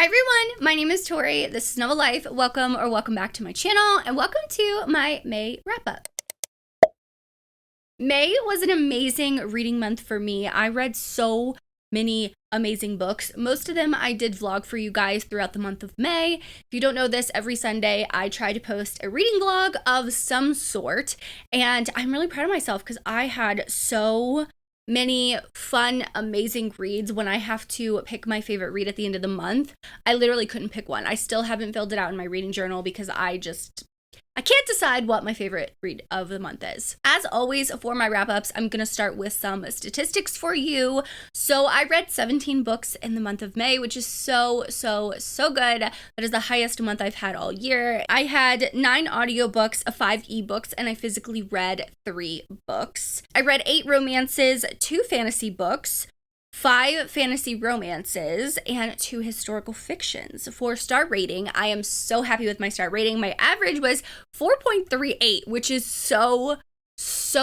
Hi everyone, my name is Tori. This is Nova Life. Welcome back to my channel and welcome to my May wrap-up. May was an amazing reading month for me. I read so many amazing books. Most of them I did vlog for you guys throughout the month of May. If you don't know this, every Sunday I try to post a reading vlog of some sort, and I'm really proud of myself because I had so many fun, amazing reads. When I have to pick my favorite read at the end of the month, I literally couldn't pick one. I still haven't filled it out in my reading journal because I can't decide what my favorite read of the month is. As always, for my wrap-ups, I'm gonna start with some statistics for you. So I read 17 books in the month of May, which is so good. That is the highest month I've had all year. I had 9 audiobooks, 5 ebooks, and I physically read 3 books. I read 8 romances, 2 fantasy books, 5 fantasy romances, and 2 historical fictions. For star rating, I am so happy with my star rating. My average was 4.38, which is so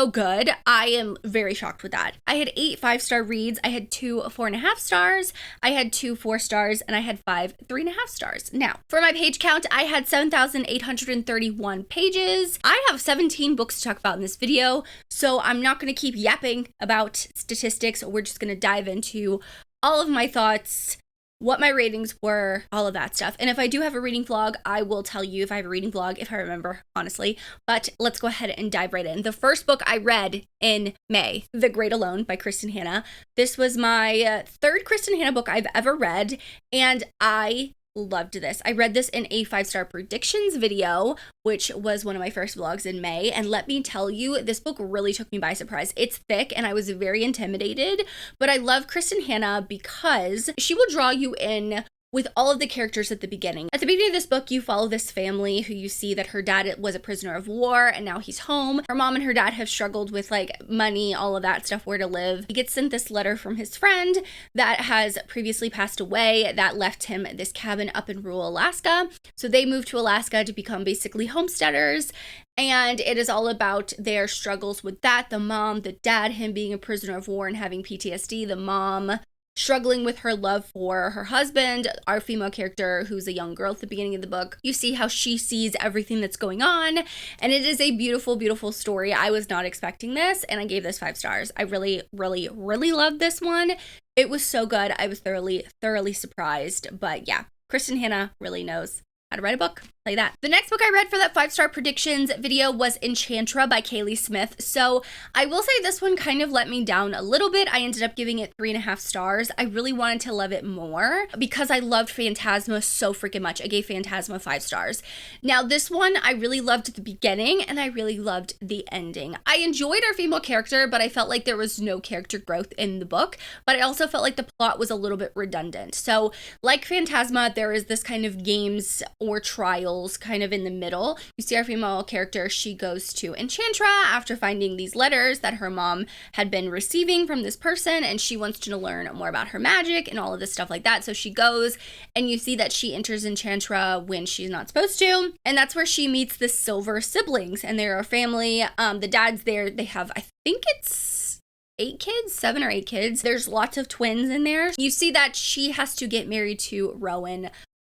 good. I am very shocked with that. I had 8 5-star reads. I had 2 4.5 stars. I had 2 4 stars, and I had 5 3.5 stars. Now, for my page count, I had 7,831 pages. I have 17 books to talk about in this video, so I'm not going to keep yapping about statistics. We're just going to dive into all of my thoughts, what my ratings were, all of that stuff. And if I do have a reading vlog, I will tell you if I have a reading vlog, if I remember, honestly. But let's go ahead and dive right in. The first book I read in May, The Great Alone by Kristen Hanna. This was my 3rd Kristen Hanna book I've ever read, and I loved this. I read this in a 5-star predictions video, which was one of my first vlogs in May, and let me tell you, this book really took me by surprise. It's thick and I was very intimidated, but I love Kristen Hanna because she will draw you in with all of the characters at the beginning. At the beginning of this book, you follow this family who you see that her dad was a prisoner of war and now he's home. Her mom and her dad have struggled with like money, all of that stuff, where to live. He gets sent this letter from his friend that has previously passed away that left him this cabin up in rural Alaska. So they moved to Alaska to become basically homesteaders. And it is all about their struggles with that. The mom, the dad, him being a prisoner of war and having PTSD, the mom struggling with her love for her husband, our female character, who's a young girl at the beginning of the book. You see how she sees everything that's going on, and it is a beautiful story. I was not expecting this, and I gave this 5 stars. I really loved this one. It was so good. I was thoroughly surprised. But yeah, Kristen Hanna really knows how to write a book. Like that. The next book I read for that 5-star predictions video was Enchantra by Kaylee Smith. So I will say this one kind of let me down a little bit. I ended up giving it 3.5 stars. I really wanted to love it more because I loved Phantasma so freaking much. I gave Phantasma 5 stars. Now this one, I really loved the beginning and I really loved the ending. I enjoyed our female character, but I felt like there was no character growth in the book, but I also felt like the plot was a little bit redundant. So like Phantasma, there is this kind of games or trials kind of in the middle. You see our female character, she goes to Enchantra after finding these letters that her mom had been receiving from this person, and she wants to learn more about her magic and all of this stuff like that. So she goes, and you see that she enters Enchantra when she's not supposed to, and that's where she meets the Silver siblings, and they're a family. The dad's there. They have, I think it's 8 kids, 7 or 8 kids. There's lots of twins in there. You see that she has to get married to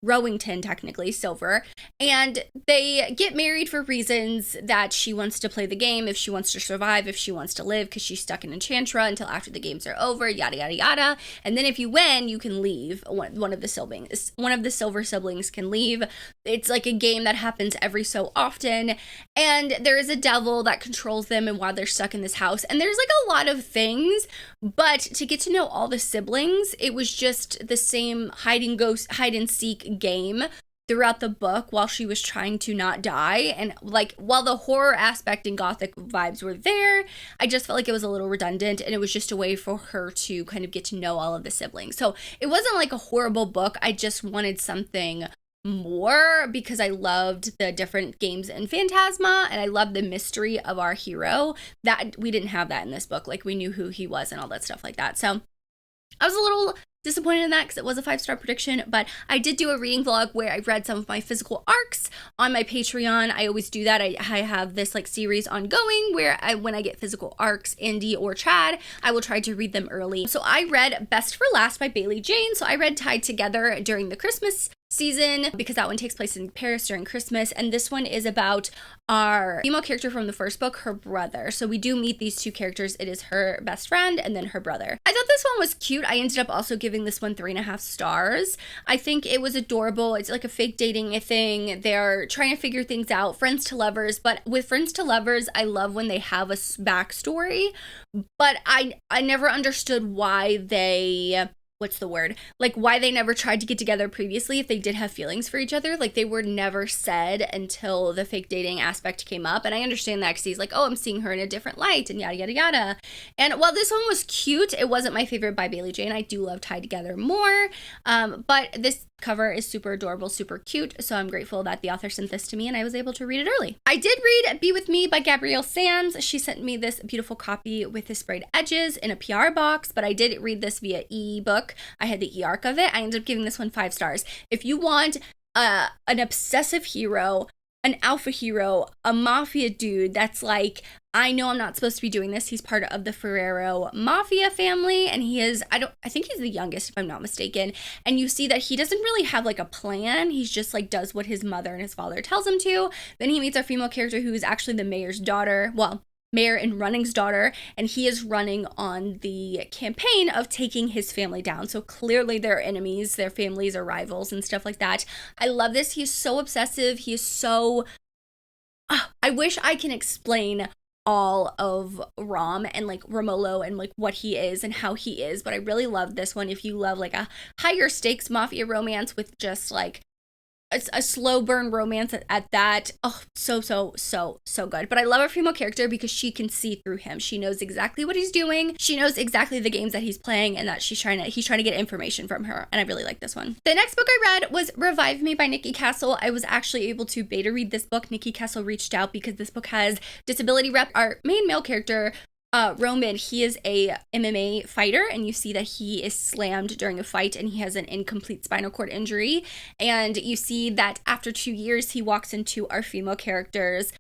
Rowington, technically, Silver, and they get married for reasons that she wants to play the game, if she wants to survive, if she wants to live, because she's stuck in Enchantra until after the games are over, yada yada. And then if you win, you can leave. One of the Silver siblings can leave. It's like a game that happens every so often, and there is a devil that controls them and while they're stuck in this house, and there's like a lot of things, but to get to know all the siblings, it was just the same hide and seek game throughout the book while she was trying to not die. And like, while the horror aspect and gothic vibes were there, I just felt like it was a little redundant, and it was just a way for her to kind of get to know all of the siblings. So it wasn't like a horrible book. I just wanted something more because I loved the different games in Phantasma, and I loved the mystery of our hero that we didn't have that in this book. Like, we knew who he was and all that stuff like that. So I was a little disappointed in that because it was a 5-star prediction, but I did do a reading vlog where I read some of my physical arcs on my Patreon. I always do that. I have this like series ongoing where when I get physical arcs, Indy or Chad, I will try to read them early. So I read Best for Last by Bailey Jane. So I read Tied Together during the Christmas season because that one takes place in Paris during Christmas, and this one is about our female character from the first book, her brother. So we do meet these two characters. It is her best friend and then her brother. I thought this one was cute. I ended up also giving this one 3.5 stars. I think it was adorable. It's like a fake dating thing. They're trying to figure things out, friends to lovers, but with friends to lovers, I love when they have a backstory, but I never understood why they like why they never tried to get together previously if they did have feelings for each other. Like they were never said until the fake dating aspect came up. And I understand that because he's like, oh, I'm seeing her in a different light and yada, yada, yada. And while this one was cute, it wasn't my favorite by Bailey Jane. I do love Tied Together more. But this cover is super adorable, super cute. So I'm grateful that the author sent this to me and I was able to read it early. I did read Be With Me by Gabrielle Sands. She sent me this beautiful copy with the sprayed edges in a PR box, but I did read this via ebook. I had the e-arc of it. I ended up giving this one 5 stars. If you want an obsessive hero, an alpha hero, a mafia dude that's like, I know I'm not supposed to be doing this. He's part of the Ferrero mafia family, and he is, I think he's the youngest if I'm not mistaken. And you see that he doesn't really have like a plan. He's just like does what his mother and his father tells him to. Then he meets our female character who is actually the mayor's daughter. Well, Mayor and Running's daughter, and he is running on the campaign of taking his family down. So clearly they're enemies, their families are rivals and stuff like that. I love this. He is so obsessive. He is so, I wish I can explain all of Rom and like Romolo and like what he is and how he is, but I really love this one. If you love like a higher stakes mafia romance with just like a slow burn romance at that. Oh, so good. But I love our female character because she can see through him. She knows exactly what he's doing. She knows exactly the games that he's playing and that he's trying to get information from her. And I really like this one. The next book I read was Revive Me by Nikki Castle. I was actually able to beta read this book. Nikki Castle reached out because this book has disability rep. Our main male character, Roman, he is a MMA fighter, and you see that he is slammed during a fight and he has an incomplete spinal cord injury. And you see that after 2 years, he walks into our female character's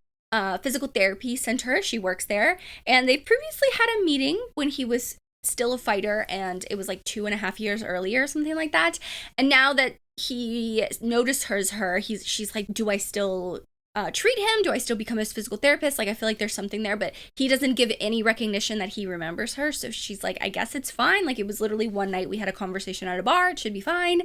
physical therapy center. She works there, and they previously had a meeting when he was still a fighter, and it was like 2.5 years earlier, something like that. And now that he notices her, she's like, do I still treat him? Do I still become his physical therapist? Like, I feel like there's something there, but he doesn't give any recognition that he remembers her. So she's like, I guess it's fine. Like, it was literally one night we had a conversation at a bar. It should be fine.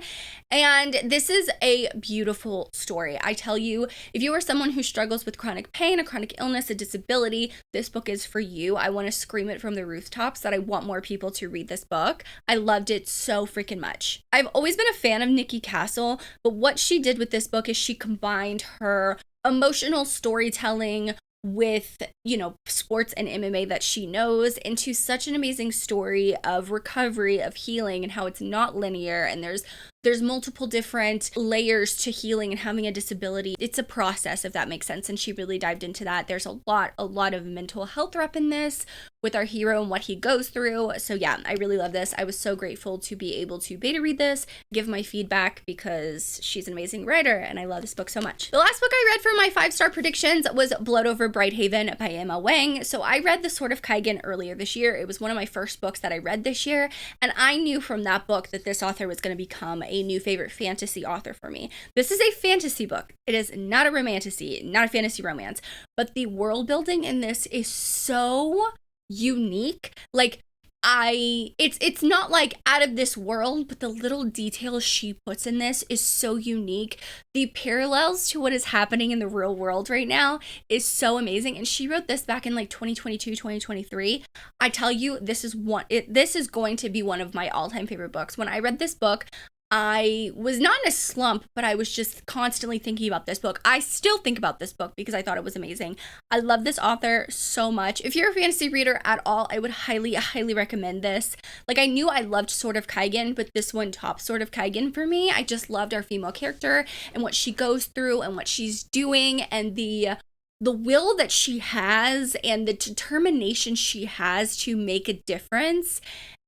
And this is a beautiful story. I tell you, if you are someone who struggles with chronic pain, a chronic illness, a disability, this book is for you. I want to scream it from the rooftops that I want more people to read this book. I loved it so freaking much. I've always been a fan of Nikki Castle, but what she did with this book is she combined her emotional storytelling with, you know, sports and MMA that she knows into such an amazing story of recovery, of healing, and how it's not linear, and there's multiple different layers to healing and having a disability. It's a process, if that makes sense, and she really dived into that. There's a lot of mental health rep in this with our hero and what he goes through. So yeah, I really love this. I was so grateful to be able to beta read this, give my feedback, because she's an amazing writer and I love this book so much. The last book I read for my 5-star predictions was Blood Over Brighthaven by Emma Wang. So I read The Sword of Kaigen earlier this year. It was one of my first books that I read this year, and I knew from that book that this author was going to become a new favorite fantasy author for me. This is a fantasy book. It is not a romantasy, not a fantasy romance, but the world building in this is so unique. Like, it's not like out of this world, but the little details she puts in this is so unique. The parallels to what is happening in the real world right now is so amazing. And she wrote this back in like 2022, 2023. I tell you, this is going to be one of my all-time favorite books. When I read this book, I was not in a slump, but I was just constantly thinking about this book. I still think about this book because I thought it was amazing. I love this author so much. If you're a fantasy reader at all, I would highly, highly recommend this. Like, I knew I loved Sword of Kaigen, but this one tops Sword of Kaigen for me. I just loved our female character and what she goes through and what she's doing, and the will that she has and the determination she has to make a difference.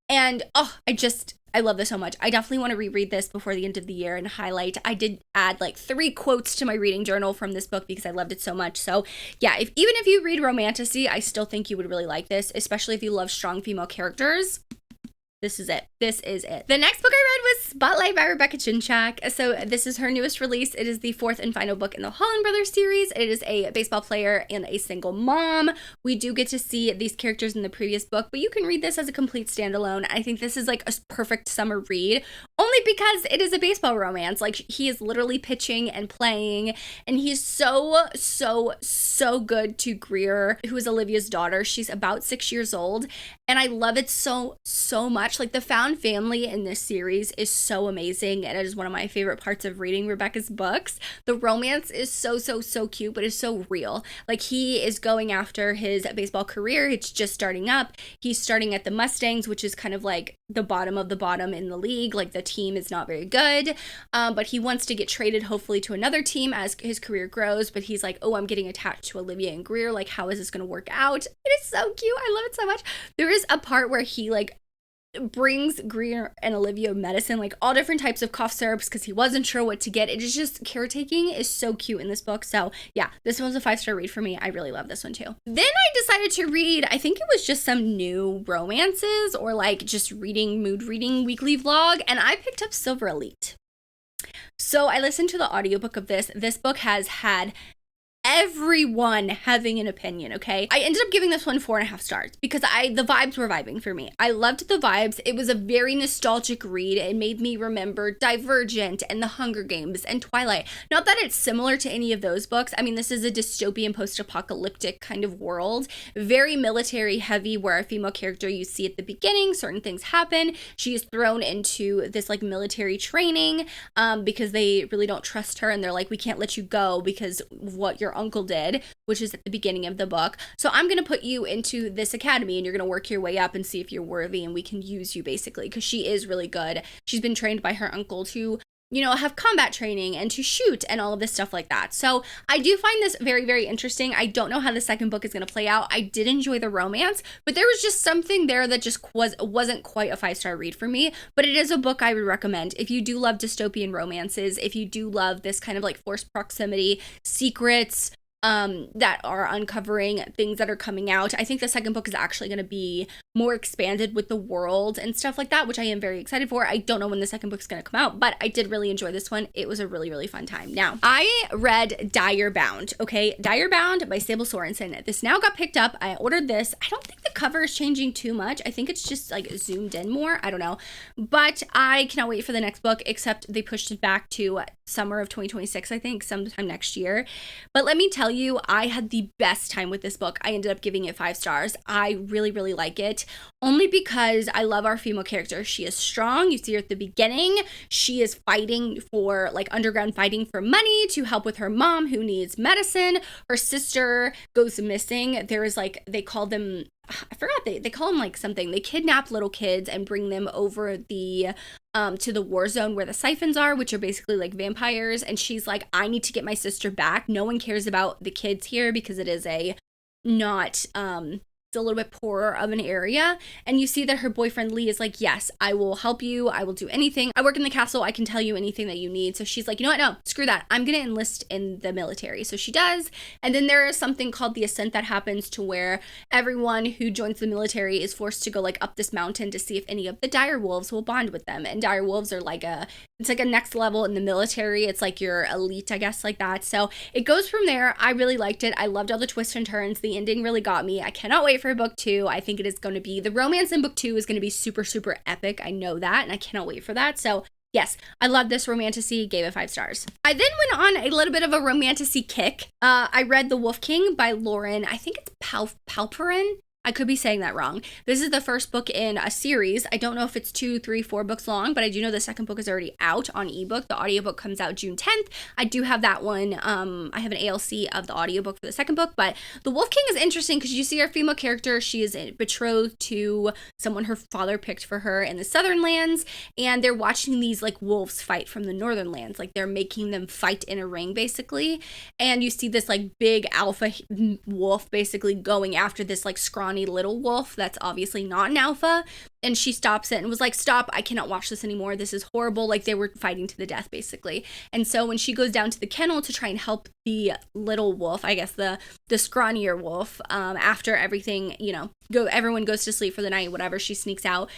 And I love this so much. I definitely want to reread this before the end of the year and highlight. I did add like 3 quotes to my reading journal from this book because I loved it so much. So yeah, even if you read romantasy, I still think you would really like this, especially if you love strong female characters. This is it. This is it. The next book I read was Spotlight by Rebecca Chinchak. So this is her newest release. It is the 4th and final book in the Holland Brothers series. It is a baseball player and a single mom. We do get to see these characters in the previous book, but you can read this as a complete standalone. I think this is like a perfect summer read, only because it is a baseball romance. Like, he is literally pitching and playing, and he's so good to Greer, who is Olivia's daughter. She's about 6 years old, and I love it so much. Like, the found family in this series is so amazing, and it is one of my favorite parts of reading Rebecca's books. The romance is so cute, but it's so real. Like, he is going after his baseball career. It's just starting up. He's starting at the Mustangs, which is kind of like the bottom of the bottom in the league. Like, the team is not very good, but he wants to get traded hopefully to another team as his career grows. But he's like, oh, I'm getting attached to Olivia and Greer. Like, how is this going to work out? It is so cute. I love it so much. There is a part where he like brings Greer and Olivia medicine, like all different types of cough syrups, because he wasn't sure what to get. It is just, caretaking is so cute in this book. So yeah, this one's a 5-star read for me. I really love this one too. Then I decided to read, I think it was just some new romances or like just mood reading weekly vlog, and I picked up Silver Elite. So I listened to the audiobook of this. This book has had everyone having an opinion, okay? I ended up giving this one 4.5 stars because the vibes were vibing for me. I loved the vibes. It was a very nostalgic read. It made me remember Divergent and The Hunger Games and Twilight. Not that it's similar to any of those books. I mean, this is a dystopian post-apocalyptic kind of world, very military heavy, where a female character you see at the beginning, certain things happen. She is thrown into this like military training because they really don't trust her, and they're like, we can't let you go because of what your uncle did, which is at the beginning of the book. So I'm going to put you into this academy, and you're going to work your way up and see if you're worthy, and we can use you basically, because she is really good. She's been trained by her uncle to, you know, have combat training and to shoot and all of this stuff like that. So I do find this very interesting. I don't know how the second book is going to play out. I did enjoy the romance, but there was just something there that just wasn't quite a 5-star read for me. But it is a book I would recommend if you do love dystopian romances, if you do love this kind of like forced proximity, secrets, that are uncovering things that are coming out. I think the second book is actually going to be more expanded with the world and stuff like that, which I am very excited for. I don't know when the second book is going to come out, but I did really enjoy this one. It was a really fun time. Now, I read Dire Bound, okay? Dire Bound by Sable Sorensen. This now got picked up. I ordered this. I don't think the cover is changing too much. I think it's just like zoomed in more. I don't know. But I cannot wait for the next book, except they pushed it back to summer of 2026, I think, sometime next year. But let me tell you, I had the best time with this book. I ended up giving it 5 stars. I really like it, only because I love our female character. She is strong. You see her at the beginning. She is fighting for, like, underground fighting for money to help with her mom, who needs medicine. Her sister goes missing. There is, like, they call them, I forgot, they call them like something. They kidnap little kids and bring them over the to the war zone where the siphons are, which are basically like vampires. And she's like, I need to get my sister back. No one cares about the kids here because it is a not it's a little bit poorer of an area. And you see that her boyfriend Lee is like, yes, I will help you. I will do anything. I work in the castle. I can tell you anything that you need. So she's like, you know what? No, screw that. I'm going to enlist in the military. So she does. And then there is something called the ascent that happens, to where everyone who joins the military is forced to go like up this mountain to see if any of the dire wolves will bond with them. And dire wolves are like it's like a next level in the military. It's like your elite, I guess, like that. So it goes from there. I really liked it. I loved all the twists and turns. The ending really got me. I cannot wait for book 2. I think it is going to be, the romance in book 2 is going to be super epic. I know that, and I cannot wait for that. So yes, I love this romantasy, gave it 5 stars. I then went on a little bit of a romantasy kick. I read The Wolf King by Lauren, I think it's Palperin. I could be saying that wrong. This is the first book in a series. I don't know if it's 2, 3, 4 books long, but I do know the second book is already out on ebook. The audiobook comes out June 10th. I do have that one. I have an ALC of the audiobook for the second book, but The Wolf King is interesting because you see our female character. She is betrothed to someone her father picked for her in the southern lands, and they're watching these like wolves fight from the northern lands. Like, they're making them fight in a ring, basically. And you see this like big alpha wolf basically going after this like scrawny scrawny little wolf that's obviously not an alpha, and she stops it and was like, stop, I cannot watch this anymore, this is horrible. Like, they were fighting to the death basically. And so when she goes down to the kennel to try and help the little wolf, I guess the scrawnier wolf, after everything, you know, everyone goes to sleep for the night, whatever, she sneaks out,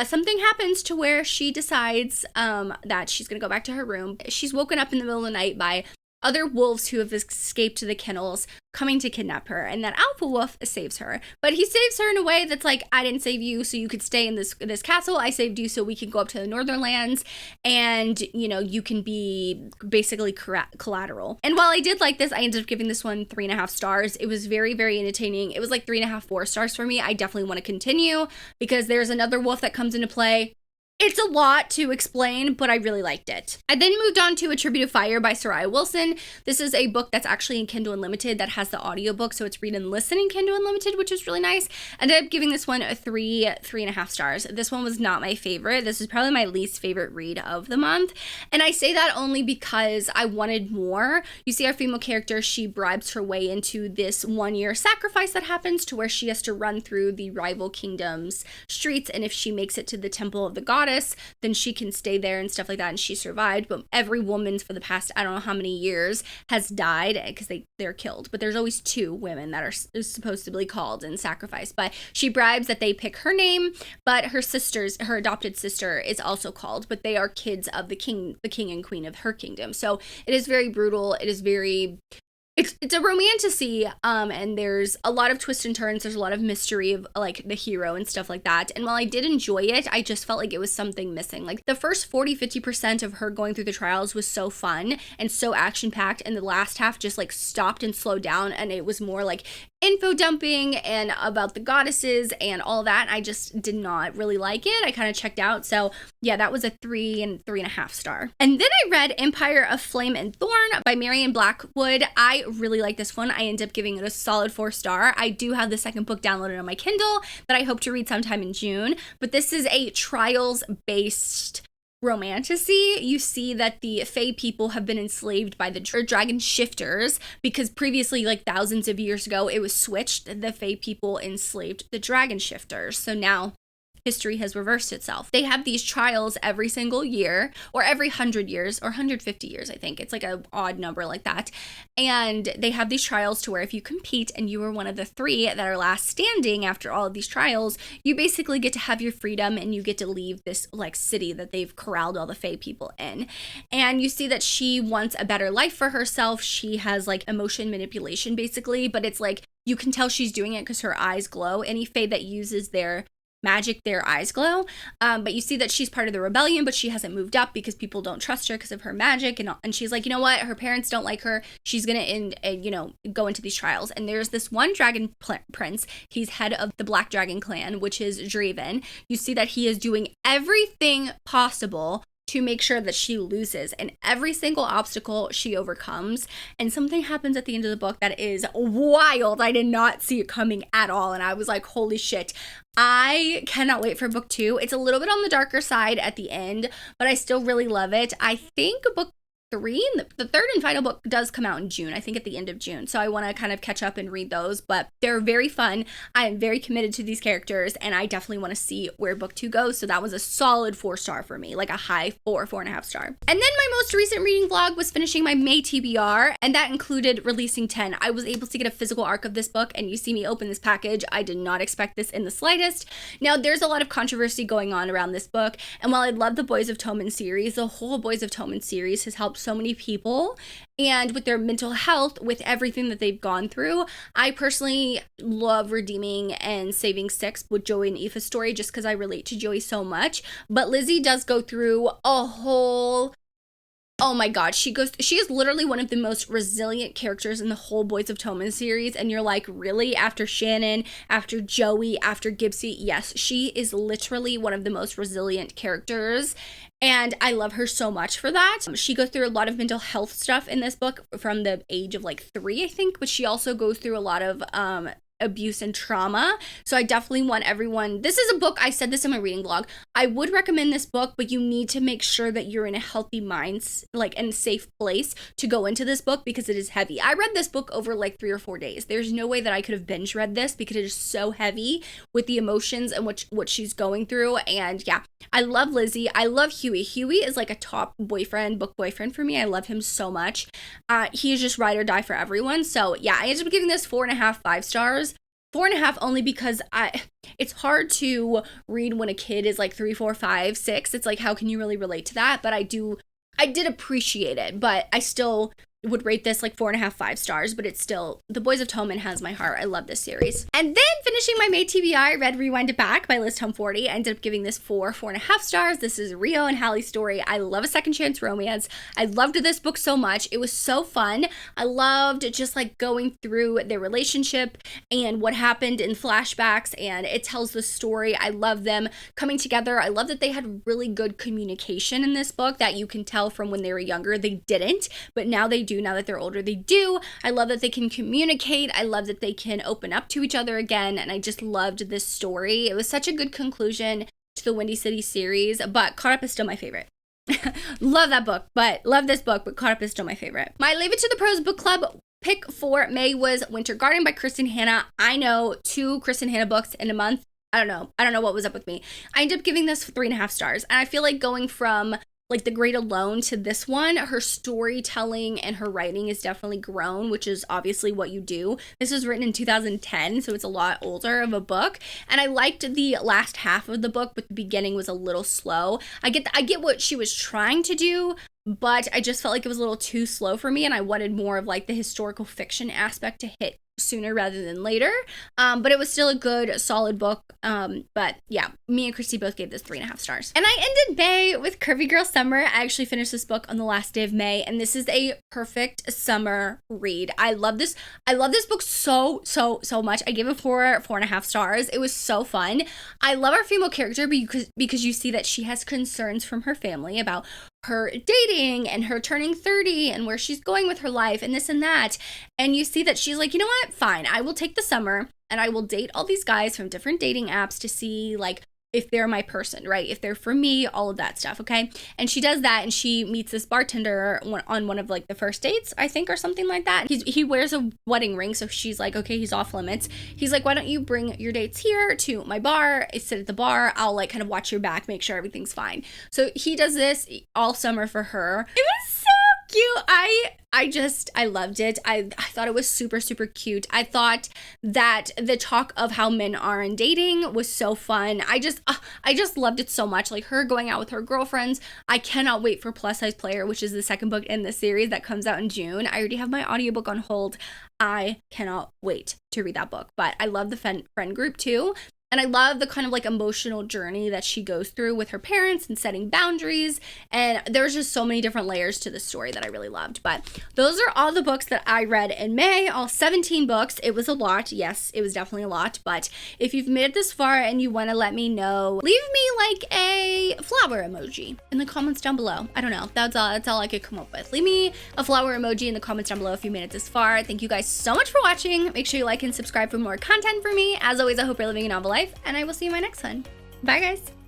something happens to where she decides that she's gonna go back to her room. She's woken up in the middle of the night by other wolves who have escaped to the kennels coming to kidnap her, and that alpha wolf saves her. But he saves her in a way that's like, I didn't save you so you could stay in this castle, I saved you so we can go up to the northern lands, and, you know, you can be basically collateral. And while I did like this, I ended up giving this one 3.5 stars. It was very, very entertaining. It was like 3.5, 4 stars for me. I definitely want to continue because there's another wolf that comes into play. It's a lot to explain, but I really liked it. I then moved on to A Tribute of Fire by Soraya Wilson. This is a book that's actually in Kindle Unlimited that has the audiobook, so it's read and listen in Kindle Unlimited, which is really nice. I ended up giving this one a 3.5 stars. This one was not my favorite. This is probably my least favorite read of the month. And I say that only because I wanted more. You see our female character, she bribes her way into this 1-year sacrifice that happens to where she has to run through the rival kingdom's streets, and if she makes it to the temple of the goddess, then she can stay there and stuff like that, and she survived. But every woman for the past I don't know how many years has died because they're killed, but there's always 2 women that are supposedly called and sacrificed. But she bribes that they pick her name, but her adopted sister is also called, but they are kids of the king and queen of her kingdom. So it is very brutal. It is very it's a romantasy, and there's a lot of twists and turns. There's a lot of mystery of like the hero and stuff like that. And while I did enjoy it, I just felt like it was something missing. Like the first 40-50% of her going through the trials was so fun and so action packed, and the last half just like stopped and slowed down, and it was more like info dumping and about the goddesses and all that. I just did not really like it. I kind of checked out. So yeah, that was a 3 and 3.5 star. And then I read Empire of Flame and Thorn by Marion Blackwood. I really like this one. I ended up giving it a solid 4 star. I do have the second book downloaded on my Kindle that I hope to read sometime in June, but this is a trials based romantasy. You see that the Fae people have been enslaved by the dragon shifters because previously, like thousands of years ago, it was switched. The Fae people enslaved the dragon shifters. So now history has reversed itself. They have these trials every single year, or every 100 years, or 150 years, I think. It's like an odd number like that. And they have these trials to where if you compete and you are one of the 3 that are last standing after all of these trials, you basically get to have your freedom and you get to leave this like city that they've corralled all the Fae people in. And you see that she wants a better life for herself. She has like emotion manipulation basically, but it's like you can tell she's doing it because her eyes glow. Any Fae that uses their magic, their eyes glow, but you see that she's part of the rebellion, but she hasn't moved up because people don't trust her because of her magic, and she's like, you know what, her parents don't like her, she's gonna go into these trials. And there's this one dragon prince, he's head of the Black Dragon clan, which is Draven. You see that he is doing everything possible to make sure that she loses, and every single obstacle she overcomes. And something happens at the end of the book that is wild. I did not see it coming at all, and I was like, holy shit. I cannot wait for book 2. It's a little bit on the darker side at the end, but I still really love it. I think book 3, the third and final book, does come out in June, I think at the end of June. So I want to kind of catch up and read those, but they're very fun. I am very committed to these characters, and I definitely want to see where book 2 goes. So that was a solid 4 star for me, like a high 4.5 star. And then my most recent reading vlog was finishing my May TBR, and that included releasing 10. I was able to get a physical arc of this book, and you see me open this package. I did not expect this in the slightest. Now, there's a lot of controversy going on around this book, and while I love the Boys of Tommen series, the whole Boys of Tommen series has helped so many people, and with their mental health, with everything that they've gone through. I personally love redeeming and saving 6 with Joey and Aoife's story just because I relate to Joey so much. But Lizzie does go through a whole, oh my god, she is literally one of the most resilient characters in the whole Boys of Tommen series, and you're like, really? After Shannon, after Joey, after Gibbsy? Yes, she is literally one of the most resilient characters, and I love her so much for that. She goes through a lot of mental health stuff in this book from the age of like 3, I think, but she also goes through a lot of abuse and trauma. So I definitely want everyone, this is a book, I said this in my reading vlog, I would recommend this book, but you need to make sure that you're in a healthy mind, like, and safe place to go into this book because it is heavy. I read this book over like 3 or 4 days. There's no way that I could have binge read this because it is so heavy with the emotions and what she's going through. And yeah, I love Lizzie. I love Huey. Huey is like a top book boyfriend for me. I love him so much. He is just ride or die for everyone. So yeah, I ended up giving this 4.5, 5 stars. 4.5 only because it's hard to read when a kid is like 3, 4, 5, 6. It's like, how can you really relate to that? But I did appreciate it, but I still would rate this like 4.5, 5 stars, but it's still, The Boys of Tommen has my heart. I love this series. And then finishing my May TBI, I read Rewind It Back by Liz Tom 40. I ended up giving this 4.5 stars. This is Rio and Hallie's story. I love a second chance romance. I loved this book so much. It was so fun. I loved just like going through their relationship and what happened in flashbacks, and it tells the story. I love them coming together. I love that they had really good communication in this book that you can tell from when they were younger. They didn't, but now they do. Now that they're older, they do. I love that they can communicate. I love that they can open up to each other again, and I just loved this story. It was such a good conclusion to the Windy City series, but Caught Up is still my favorite. Love that book, but love this book, but Caught Up is still my favorite. My Leave It to the Pros book club pick for May was Winter Garden by Kristen Hanna. I know 2 Kristen Hanna books in a month. I don't know what was up with me. I ended up giving this 3.5 stars, and I feel like going from like The Great Alone to this one, her storytelling and her writing is definitely grown, which is obviously what you do. This was written in 2010, so it's a lot older of a book. And I liked the last half of the book, but the beginning was a little slow. I get what she was trying to do, but I just felt like it was a little too slow for me, and I wanted more of like the historical fiction aspect to hit sooner rather than later. But it was still a good, solid book. But yeah, me and Christy both gave this 3.5 stars. And I ended May with Curvy Girl Summer. I actually finished this book on the last day of May, and this is a perfect summer read. I love this book so much. I gave it 4.5 stars. It was so fun. I love our female character because you see that she has concerns from her family about her dating and her turning 30 and where she's going with her life and this and that. And you see that she's like, you know what? Fine. I will take the summer and I will date all these guys from different dating apps to see like if they're my person, right? If they're for me, all of that stuff, okay? And she does that, and she meets this bartender on one of like the first dates, I think, or something like that. He wears a wedding ring, so she's like, okay, he's off limits. He's like, why don't you bring your dates here to my bar? I sit at the bar. I'll like kind of watch your back, make sure everything's fine. So he does this all summer for her. It was so cute. I loved it. I thought it was super cute. I thought that the talk of how men are in dating was so fun. I just loved it so much. Like her going out with her girlfriends. I cannot wait for Plus Size Player, which is the second book in the series that comes out in June. I already have my audiobook on hold. I cannot wait to read that book. But I love the friend group too. And I love the kind of like emotional journey that she goes through with her parents and setting boundaries. And there's just so many different layers to the story that I really loved. But those are all the books that I read in May, all 17 books. It was a lot. Yes, it was definitely a lot. But if you've made it this far and you want to let me know, leave me like a flower emoji in the comments down below. I don't know. That's all I could come up with. Leave me a flower emoji in the comments down below if you made it this far. Thank you guys so much for watching. Make sure you like and subscribe for more content for me. As always, I hope you're living a novel life, and I will see you in my next one. Bye, guys.